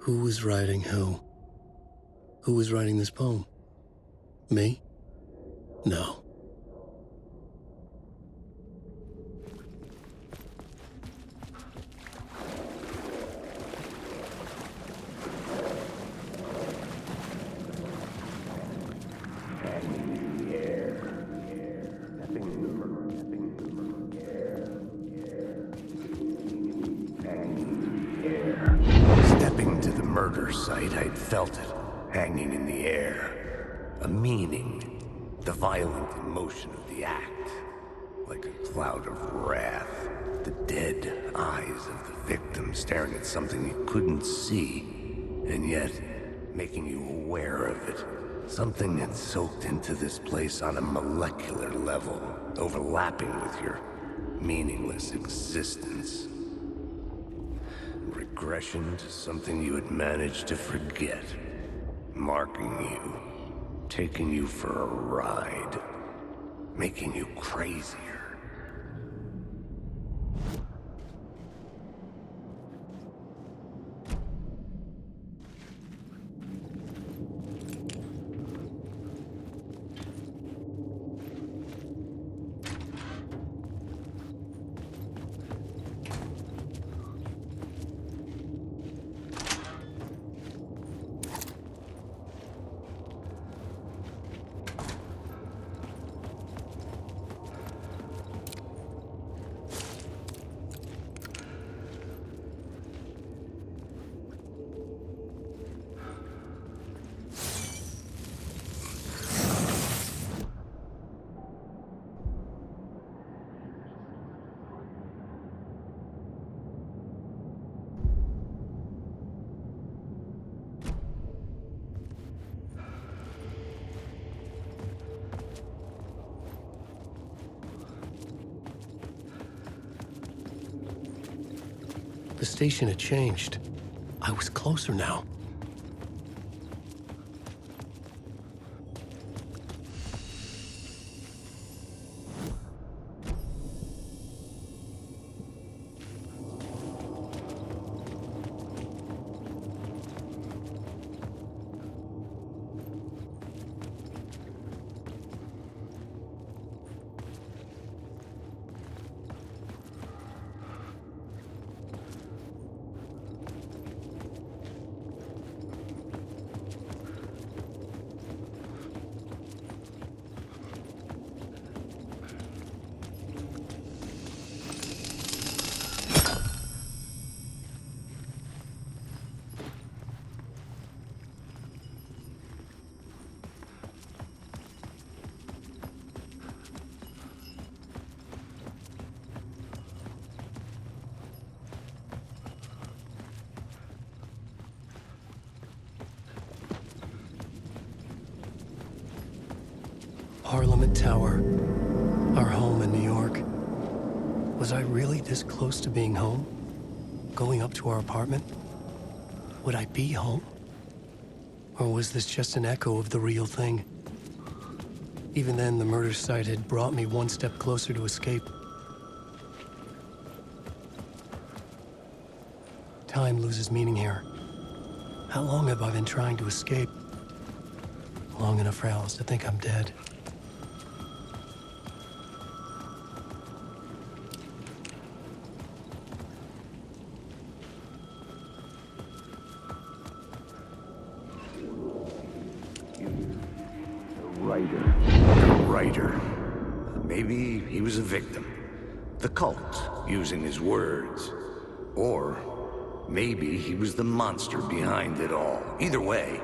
Who was writing who? Who was writing this poem? Me? No. Stepping to the murder site, I'd felt it, hanging in the air. A meaning, the violent emotion of the act. Like a cloud of wrath. The dead eyes of the victim staring at something you couldn't see, and yet making you aware of it. Something had soaked into this place on a molecular level, overlapping with your meaningless existence. Regression to something you had managed to forget. Marking you. Taking you for a ride. Making you crazier. The station had changed. I was closer now. Parliament Tower, our home in New York. Was I really this close to being home? Going up to our apartment? Would I be home? Or was this just an echo of the real thing? Even then, the murder site had brought me one step closer to escape. Time loses meaning here. How long have I been trying to escape? Long enough for Alice to think I'm dead. The writer. Maybe he was a victim. The cult, using his words. Or maybe he was the monster behind it all. Either way,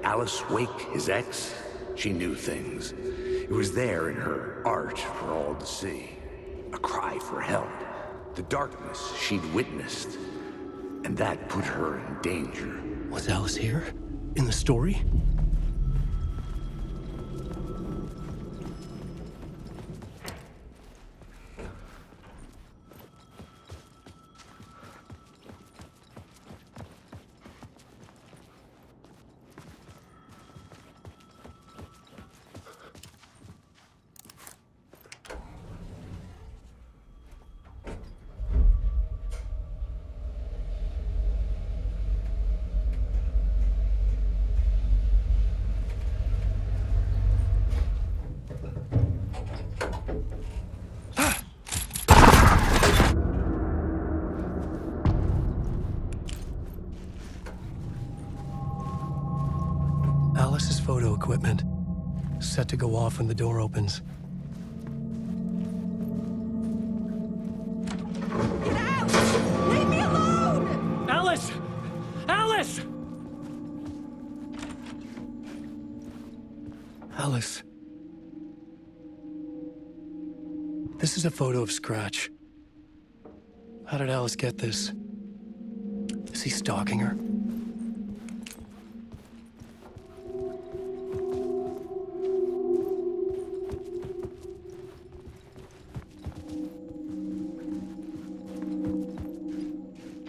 Alice Wake, his ex, she knew things. It was there in her art for all to see. A cry for help. The darkness she'd witnessed. And that put her in danger. Was Alice here? In the story? photo equipment, set to go off when the door opens. Get out! Leave me alone! Alice! Alice! Alice. This is a photo of Scratch. How did Alice get this? Is he stalking her?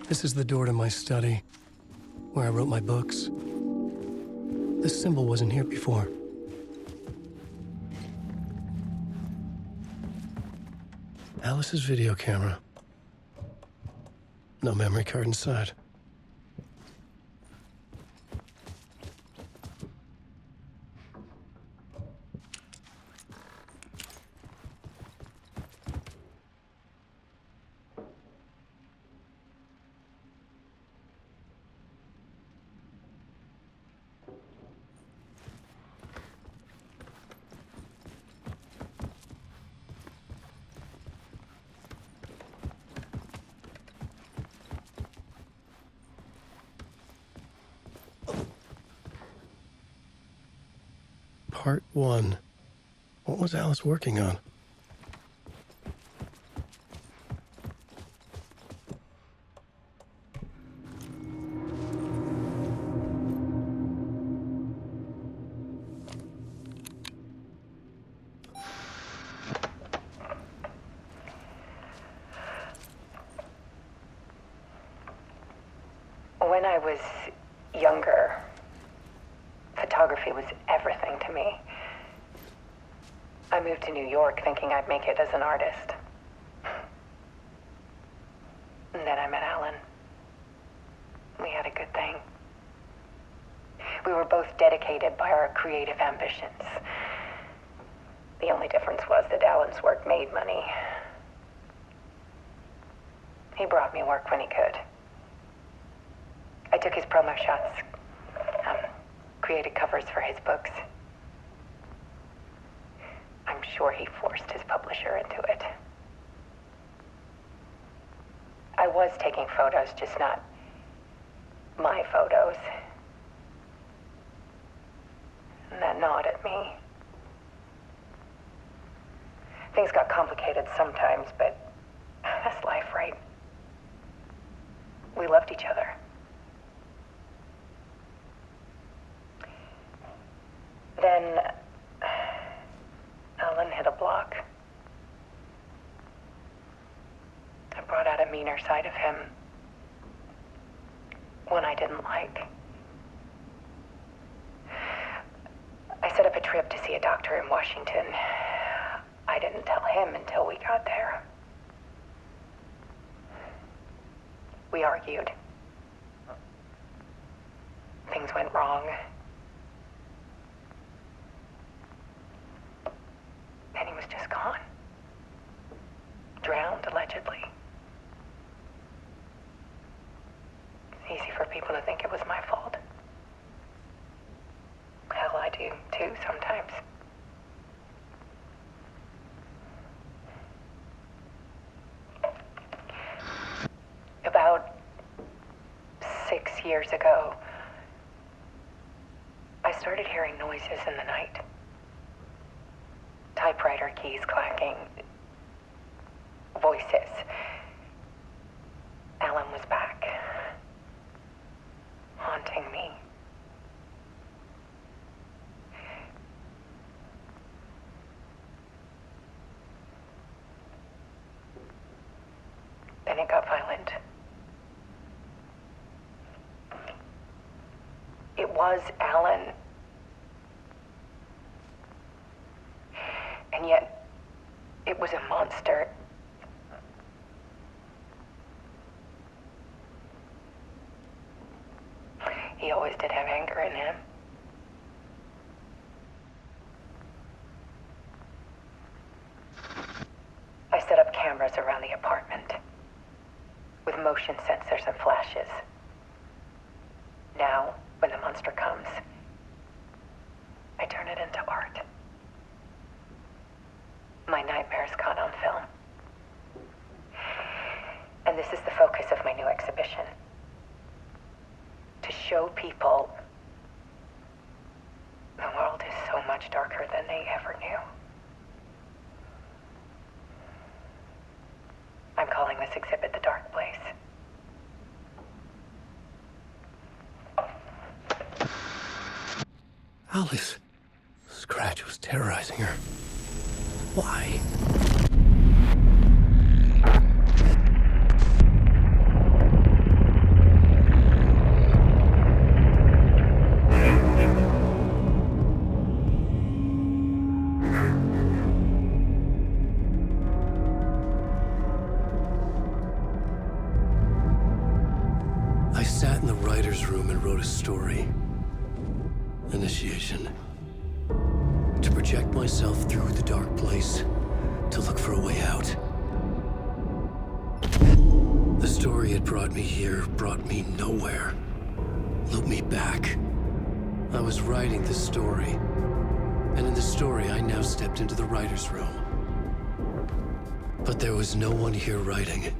This is the door to my study, where I wrote my books. This symbol wasn't here before. Alice's video camera. No memory card inside. Part 1. What was Alice working on? When I was younger, photography was everything to me. I moved to New York thinking I'd make it as an artist. And then I met Alan. We had a good thing. We were both dedicated by our creative ambitions. The only difference was that Alan's work made money. He brought me work when he could. I took his promo shots, created covers for his books. I'm sure he forced his publisher into it. I was taking photos, just not my photos. And that gnawed at me. Things got complicated sometimes, but that's life, right? We loved each other. Then Alan hit a block. I brought out a meaner side of him. One I didn't like. I set up a trip to see a doctor in Washington. I didn't tell him until we got there. We argued. Things went wrong. Then he was just gone. Drowned, allegedly. It's easy for people to think it was my fault. Hell, I do too sometimes. About 6 years ago, I started hearing noises in the night. Typewriter keys clacking. Voices. Alan was back. Haunting me. Then it got violent. It was Alan. And yet, it was a monster. He always did have anger in him. I set up cameras around the apartment with motion sensors and flashes. Now, when the monster comes, it into art. My nightmares caught on film. And this is the focus of my new exhibition. To show people the world is so much darker than they ever knew. I'm calling this exhibit The Dark Place. Alice. Scratch was terrorizing her. Why? I sat in the writer's room and wrote a story. Initiation. To project myself through the dark place, to look for a way out. The story had brought me here, brought me nowhere. Looped me back. I was writing the story. And in the story, I now stepped into the writer's room. But there was no one here writing.